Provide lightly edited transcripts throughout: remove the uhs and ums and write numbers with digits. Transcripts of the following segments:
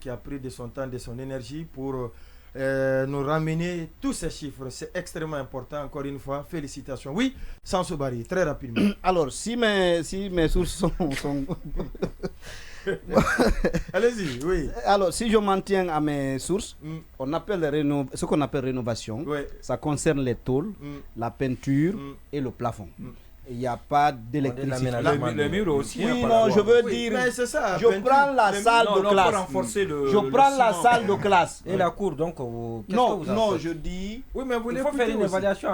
qui a pris de son temps, de son énergie pour nous ramener tous ces chiffres. C'est extrêmement important, encore une fois. Félicitations. Oui, Sansobari, très rapidement. Alors, si mes sources sont... Allez-y, oui. Alors, si je m'en tiens à mes sources, on appelle ce qu'on appelle rénovation. Ouais. Ça concerne les tôles, la peinture et le plafond. Il n'y a pas d'électricité. Le mur aussi. Oui, non, je veux dire, Mais c'est ça, je prends la salle de classe. Je prends la salle de classe. Et la cour, donc, non, je dis... Oui, mais vous il faut faire une évaluation.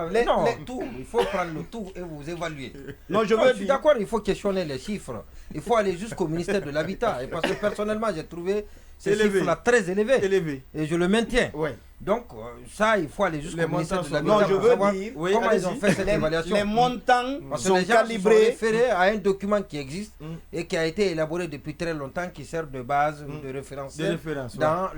Tout. Il faut prendre le tout et vous évaluer. Non, je suis d'accord, il faut questionner les chiffres. Il faut aller jusqu'au ministère de l'Habitat. Et parce que personnellement, j'ai trouvé ces chiffres-là très élevés. Et je le maintiens. Ouais. Donc, ça, il faut aller jusqu'au ministère de l'Habitat. Non, je veux dire, comment ils ont fait cette évaluation. Les montants parce que sont les gens calibrés. se sont référés à un document qui existe et qui a été élaboré depuis très longtemps, qui sert de base de référence dans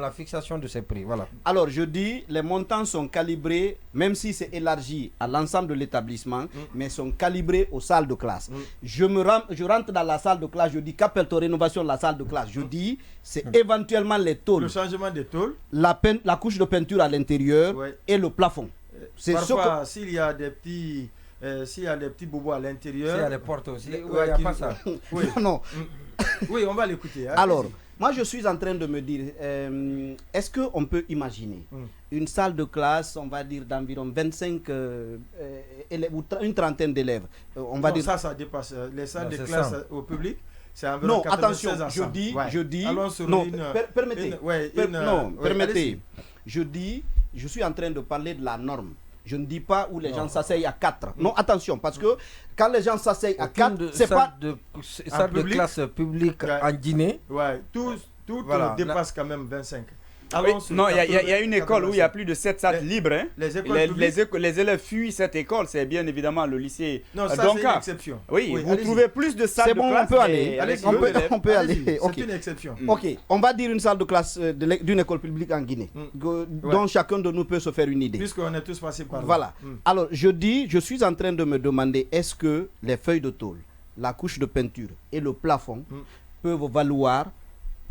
la fixation de ces prix. Voilà. Alors, je dis, les montants sont calibrés, même si c'est élargi à l'ensemble de l'établissement, mais sont calibrés aux salles de classe. Je rentre dans la salle de classe, je dis, qu'appelle-t-on rénovation de la salle de classe? Je dis, c'est éventuellement les tôles. Le changement des tôles. La couche de peinture à l'intérieur et le plafond. Parfois, s'il y a des petits bobos à l'intérieur. S'il y a les portes aussi. Il n'y a pas ça. Oui. Non. Oui, on va l'écouter. Alors, moi je suis en train de me dire, est-ce qu'on peut imaginer une salle de classe, on va dire d'environ 25 élèves, ou une trentaine d'élèves, ça dépasse. Les salles de classe au public. Non, attention, je dis, non, permettez. Je dis, je suis en train de parler de la norme. Je ne dis pas où les gens s'asseyent à 4. Non, attention, parce que quand les gens s'asseyent à 4, c'est pas... Salle de classe publique en Guinée. Ouais, tout dépasse quand même 25. Oui, non, il y a une école où il y a plus de 7 salles libres. Hein. Les élèves fuient cette école, c'est bien évidemment le lycée. Non, ça c'est une exception. Oui, vous trouvez plus de salles de classe. On peut aller. On peut aller. C'est une exception. Ok, on va dire une salle de classe d'une école publique en Guinée, dont chacun de nous peut se faire une idée. Puisqu'on est tous passés par là. Voilà. Alors, je suis en train de me demander, est-ce que les feuilles de tôle, la couche de peinture et le plafond peuvent valoir,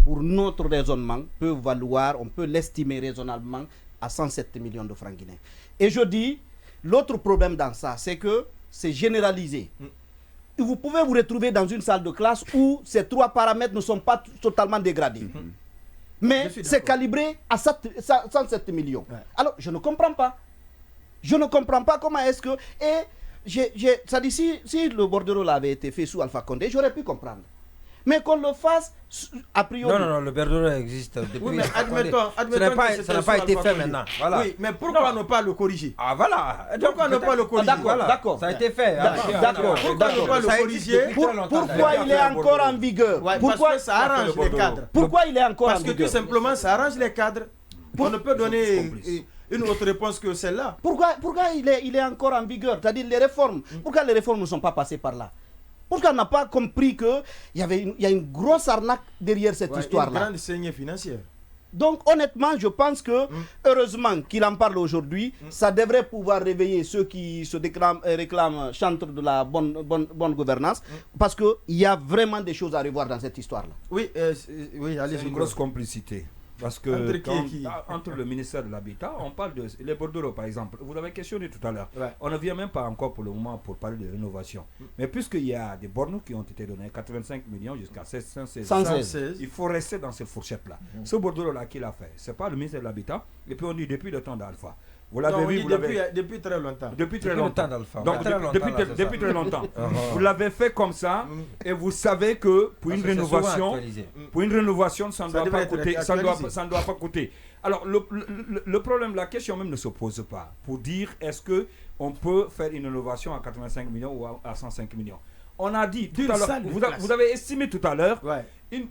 pour notre raisonnement, on peut l'estimer raisonnablement à 107 millions de francs guinéens. Et je dis, l'autre problème dans ça, c'est que c'est généralisé. Vous pouvez vous retrouver dans une salle de classe où ces trois paramètres ne sont pas totalement dégradés. Mais c'est calibré à 107 millions. Ouais. Alors, je ne comprends pas. Je ne comprends pas comment est-ce que... ça dit, si le bordereau avait été fait sous Alpha Condé, j'aurais pu comprendre. Mais qu'on le fasse a priori. Non, le bordereau existe depuis. Oui, mais admettons ça n'a pas été fait maintenant. Voilà. Oui, mais pourquoi ne pas le corriger? Ah voilà. Pourquoi ne pas le corriger? D'accord. Ça a été fait. D'accord. Pourquoi ne pas le corriger? Pourquoi il est encore en vigueur? Pourquoi ça arrange les cadres? Pourquoi il est encore en vigueur? Parce que tout simplement, ça arrange les cadres. On ne peut donner une autre réponse que celle-là. Pourquoi il est encore en vigueur? C'est-à-dire les réformes. Pourquoi les réformes ne sont pas passées par là? Pourquoi on n'a pas compris qu'il y a une grosse arnaque derrière cette histoire-là? Une grande saignée financière. Donc honnêtement, je pense que, heureusement qu'il en parle aujourd'hui, ça devrait pouvoir réveiller ceux qui se réclament, chantent de la bonne gouvernance, parce qu'il y a vraiment des choses à revoir dans cette histoire-là. Oui, allez, c'est une grosse complicité. Parce que entre le ministère de l'Habitat, on parle de les bordereaux par exemple. Vous l'avez questionné tout à l'heure. Ouais. On ne vient même pas encore pour le moment pour parler de rénovation. Mais puisqu'il y a des bornes qui ont été données, 85 millions jusqu'à 116, il faut rester dans ces fourchettes-là. Ce bordereau-là qu'il a fait, ce n'est pas le ministère de l'Habitat. Et puis on dit depuis le temps d'Alpha. Vous l'avez vu, depuis très longtemps. Depuis très longtemps. Donc, depuis très longtemps. Vous l'avez fait comme ça et vous savez que pour une rénovation, ça ne doit pas coûter. Ça ne doit pas coûter. Alors, le problème, la question même ne se pose pas pour dire est-ce qu'on peut faire une rénovation à 85 millions ou à 105 millions. On a dit tout à l'heure, vous avez estimé tout à l'heure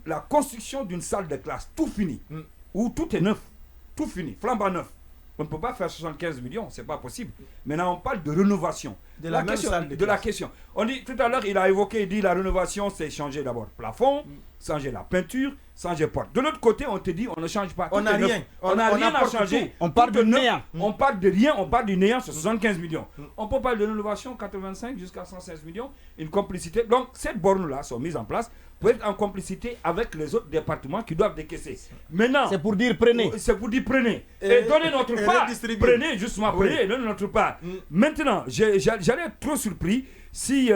la construction d'une salle de classe, tout fini, où tout est neuf, tout fini, flambant neuf. On ne peut pas faire 75 millions, ce n'est pas possible. Maintenant, on parle de rénovation. De la question. On dit, tout à l'heure, il a évoqué, il dit la rénovation, c'est changer d'abord le plafond, changer la peinture, sans porte. De l'autre côté, on te dit, on ne change pas. On n'a rien. On n'a rien à changer. On parle de néant. On parle de rien, on parle du néant, c'est 75 millions. On peut parler de l'innovation, 85 jusqu'à 116 millions, une complicité. Donc, ces bornes-là sont mises en place pour être en complicité avec les autres départements qui doivent décaisser. Maintenant, c'est pour dire prenez. C'est pour dire prenez. Et donnez notre part. Prenez, justement, prenez et donnez notre part. Maintenant, j'allais être trop surpris si,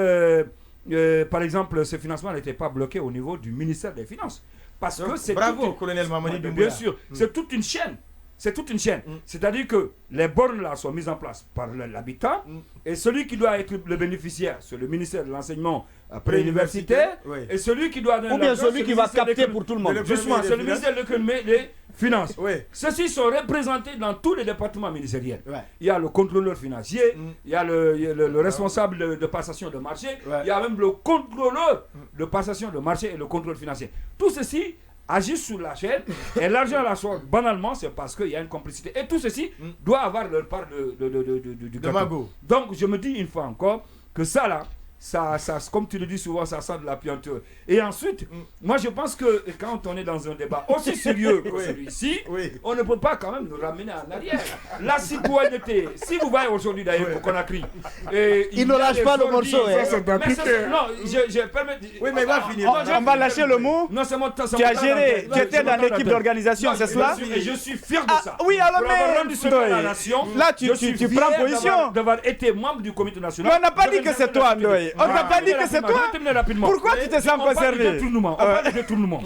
par exemple, ce financement n'était pas bloqué au niveau du ministère des Finances. Parce que c'est bravo, colonel Mamadi Doumbouya. Bien sûr, c'est toute une chaîne. C'est toute une chaîne. C'est-à-dire que les bornes là sont mises en place par l'habitant et celui qui doit être le bénéficiaire, c'est le ministère de l'enseignement préuniversitaire et celui qui doit donner ou bien celui qui va capter pour tout le monde. Justement, c'est le ministère de l'économie des finances. Ceux-ci sont représentés dans tous les départements ministériels. Il y a le contrôleur financier, il y a le responsable de passation de marché, il y a même le contrôleur de passation de marché et le contrôle financier. Tout ceci agissent sur la chaîne et l'argent la sort banalement, c'est parce qu'il y a une complicité. Et tout ceci doit avoir leur part du gâteau. Donc je me dis une fois encore que ça là, ça, comme tu le dis souvent, ça sent de la puanteur. Et ensuite, moi je pense que quand on est dans un débat aussi sérieux que celui-ci, on ne peut pas quand même nous ramener en arrière. La citoyenneté, si vous voyez aujourd'hui d'ailleurs au Conakry, il ne lâche pas le morceau. Non, je permets. Oui, mais il va finir. On va lâcher le mot. Non, c'est mon temps. Tu as géré, tu étais dans l'équipe d'organisation, c'est cela? Et je suis fier de ça. Oui, alors mais là tu prends position. D'avoir été membre du comité national. Mais on n'a pas dit que c'est toi, Ndoye. On n'a pas dit que c'est toi. Pourquoi tu te sens concerné? On parle de détournement.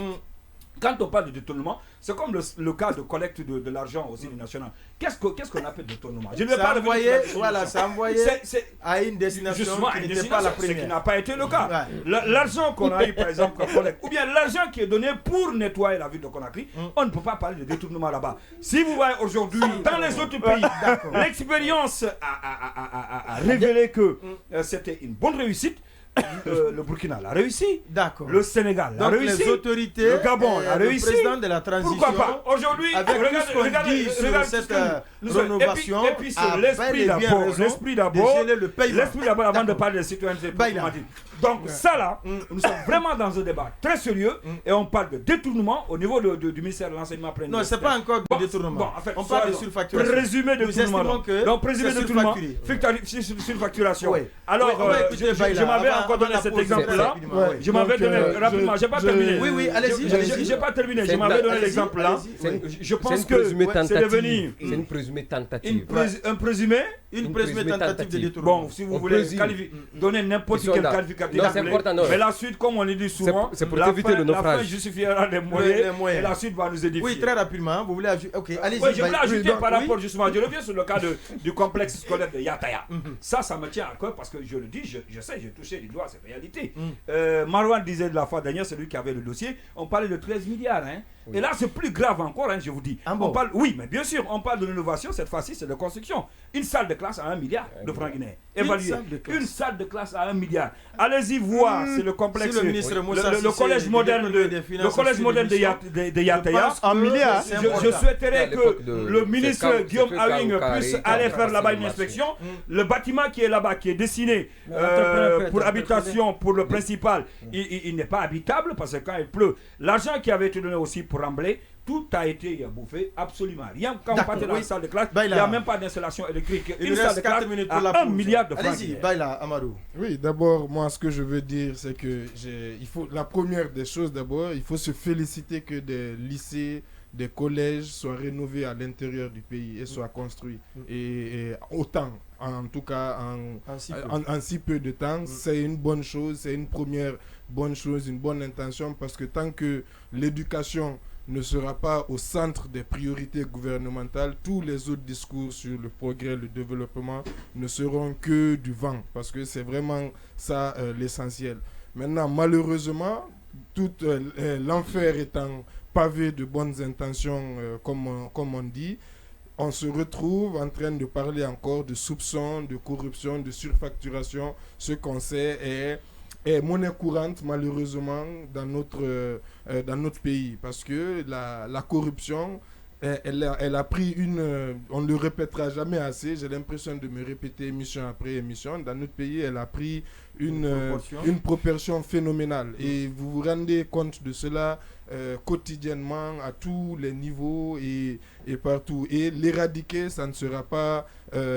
Quand on parle de détournement, c'est comme le cas de collecte de l'argent au Sénat national. Qu'est-ce qu'on appelle détournement? Je ne vais pas envoyer, voilà, c'est envoyé à une destination qui n'était pas la première. Ce qui n'a pas été le cas. L'argent qu'on a eu, par exemple, comme collecte, ou bien l'argent qui est donné pour nettoyer la ville de Conakry, on ne peut pas parler de détournement là-bas. Si vous voyez aujourd'hui, dans les autres pays, l'expérience a révélé que c'était une bonne réussite. Le Burkina l'a réussi. D'accord. Le Sénégal l'a réussi. Les autorités, le Gabon l'a réussi. Le président de la transition. Pourquoi pas? Aujourd'hui, regardez cette rénovation. Et puis c'est l'esprit d'abord. Avant de parler des citoyennetés. Donc ça là, nous sommes vraiment dans un débat très sérieux et on parle de détournement au niveau du ministère de l'enseignement préuniversitaire. Non, c'est pas encore de détournement. En fait, on parle de surfacturation. Présumé détournement. Donc présumé détournement, surfacturation. Alors, je m'avais encore donné cet exemple-là. Je m'avais donné rapidement. J'ai pas terminé. Oui, allez-y. J'ai pas terminé. Je m'avais donné l'exemple-là. Je pense que c'est devenu une présumée tentative. Un présumé. Une présumée tentative de détournement. Bon, si vous voulez donner n'importe quel qualificatif. Mais la suite, comme on le dit souvent, c'est pour éviter le naufrage. La fin justifiera les moyens et la suite va nous édifier. Oui, très rapidement. Vous voulez ajouter? Ok, allez-y. Oui, je voulais ajouter par rapport justement. Je reviens sur le cas du complexe scolaire de Yataya. Ça me tient à cœur parce que je le dis, je sais, j'ai touché du doigt cette réalité. Marouane disait de la fois dernière, celui qui avait le dossier, on parlait de 13 milliards. Et là, c'est plus grave encore, je vous dis. On parle, oui, mais bien sûr, on parle de l'innovation. Cette fois-ci, c'est de construction. Une salle de classe à 1 milliard de francs guinéens. Évaluée. Une salle de classe à 1 milliard. Allez-y voir, c'est le complexe. Le collège moderne de Yataya. En milliard. Je souhaiterais que le ministre Guillaume Awing puisse aller faire là-bas une inspection. Le bâtiment qui est là-bas, qui est dessiné pour habitation, pour le principal, il n'est pas habitable parce que quand il pleut, l'argent qui avait été donné aussi pour Ramblay, tout a été bouffé, absolument rien. Quand on partait dans la salle de classe, il n'y a même pas d'installation électrique. Une salle de classe à 1 milliard de francs. Allez-y, Baila, Amadou. Oui, d'abord, moi, ce que je veux dire, c'est que la première des choses, d'abord, il faut se féliciter que des lycées, des collèges soient rénovés à l'intérieur du pays et soient construits. Et autant, en tout cas, en si peu de temps, c'est une bonne chose, c'est une première bonne chose, une bonne intention, parce que tant que l'éducation ne sera pas au centre des priorités gouvernementales, tous les autres discours sur le progrès, le développement ne seront que du vent, parce que c'est vraiment ça l'essentiel. Maintenant, malheureusement, tout l'enfer étant pavé de bonnes intentions, comme on dit, on se retrouve en train de parler encore de soupçons, de corruption, de surfacturation, ce qu'on sait est monnaie courante malheureusement dans notre pays, parce que la corruption elle a pris on ne le répétera jamais assez, j'ai l'impression de me répéter émission après émission. Dans notre pays, elle a pris une proportion phénoménale. Et vous vous rendez compte de cela quotidiennement, à tous les niveaux et partout. Et l'éradiquer, ça ne sera pas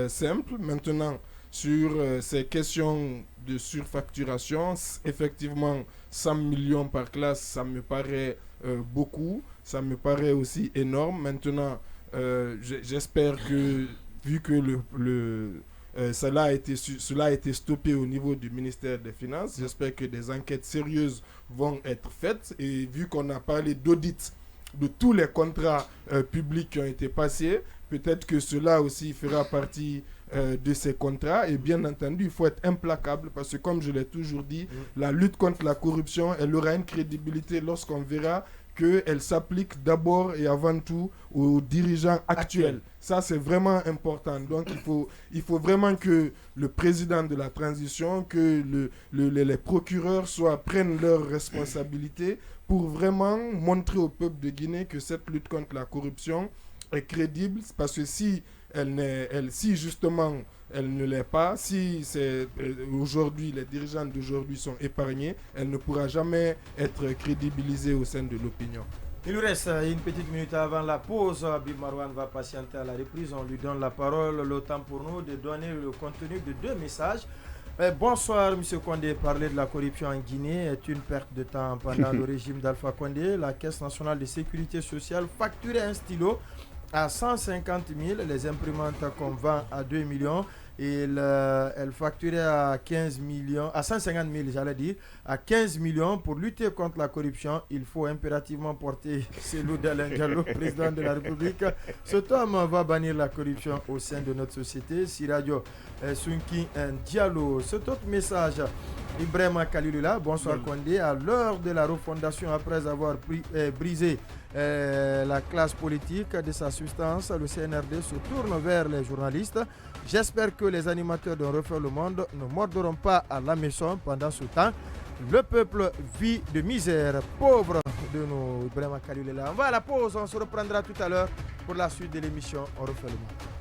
simple. Maintenant, sur ces questions de surfacturation, effectivement, 100 millions par classe, ça me paraît beaucoup. Ça me paraît aussi énorme. Maintenant, j'espère que, vu que cela a été stoppé au niveau du ministère des Finances, j'espère que des enquêtes sérieuses vont être faites. Et vu qu'on a parlé d'audit de tous les contrats publics qui ont été passés, peut-être que cela aussi fera partie de ces contrats. Et bien entendu, il faut être implacable parce que, comme je l'ai toujours dit, la lutte contre la corruption, elle aura une crédibilité lorsqu'on verra qu'elle s'applique d'abord et avant tout aux dirigeants actuels. Ça, c'est vraiment important. Donc, il faut vraiment que le président de la transition, que les procureurs prennent leurs responsabilités pour vraiment montrer au peuple de Guinée que cette lutte contre la corruption est crédible. Parce que si justement elle ne l'est pas, si aujourd'hui les dirigeants d'aujourd'hui sont épargnés, elle ne pourra jamais être crédibilisée au sein de l'opinion. Il nous reste une petite minute avant la pause. Habib Marouane va patienter à la reprise. On lui donne la parole. Le temps pour nous de donner le contenu de 2 messages. Bonsoir, M. Condé. Parler de la corruption en Guinée est une perte de temps. Pendant le régime d'Alpha Condé, la Caisse nationale de sécurité sociale facturait un stylo à 150 000, les imprimantes qu'on vend à 2 millions et elle facturait à 15 millions, à 150 000 j'allais dire, à 15 millions. Pour lutter contre la corruption, il faut impérativement porter Cellou Dalein Diallo, président de la République. Cet homme va bannir la corruption au sein de notre société. Siradio Sunki Diallo. Cet autre message, Ibrahima Kalilula, bonsoir Condé. À l'heure de la refondation, après avoir brisé la classe politique de sa substance, le CNRD se tourne vers les journalistes. J'espère que les animateurs de Refaire le Monde ne mordront pas à la maison pendant ce temps. Le peuple vit de misère. Pauvre de nos Ibrahima Kalilula. On va à la pause, on se reprendra tout à l'heure pour la suite de l'émission On Refait le Monde.